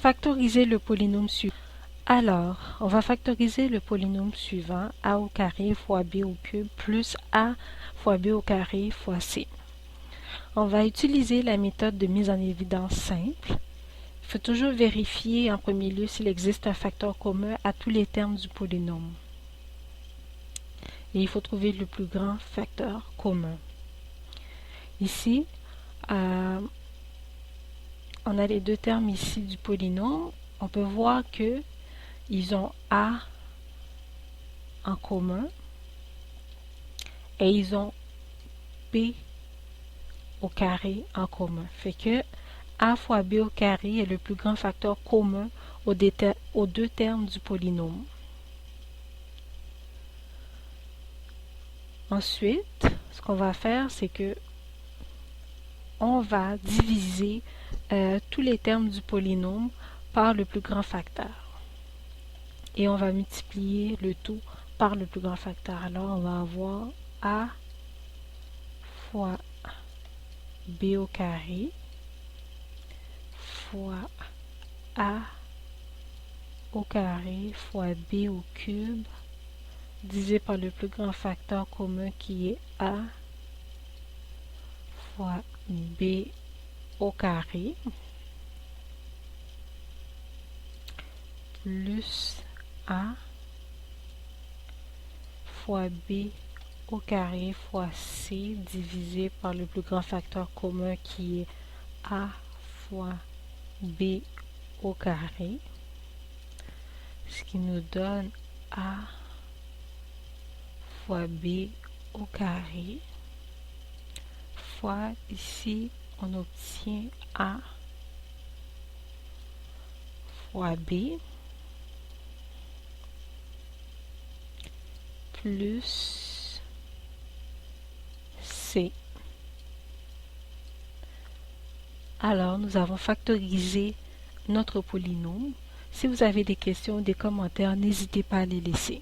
Factoriser le polynôme suivant. Alors, on va factoriser le polynôme suivant a au carré fois b au cube plus a fois b au carré fois c. On va utiliser la méthode de mise en évidence simple. Il faut toujours vérifier en premier lieu s'il existe un facteur commun à tous les termes du polynôme. Et il faut trouver le plus grand facteur commun. Ici, on a les deux termes ici du polynôme. On peut voir que ils ont a en commun et ils ont b au carré en commun. Fait que a fois b au carré est le plus grand facteur commun aux deux termes du polynôme. Ensuite, ce qu'on va faire, c'est que on va diviser tous les termes du polynôme par le plus grand facteur. Et on va multiplier le tout par le plus grand facteur. Alors, on va avoir a fois b au carré fois a au carré fois b au cube divisé par le plus grand facteur commun qui est a fois b au carré plus a fois b au carré fois c divisé par le plus grand facteur commun qui est a fois b au carré, ce qui nous donne a fois b au carré fois, ici on obtient a fois b plus c. Alors, nous avons factorisé notre polynôme. Si vous avez des questions ou des commentaires, n'hésitez pas à les laisser.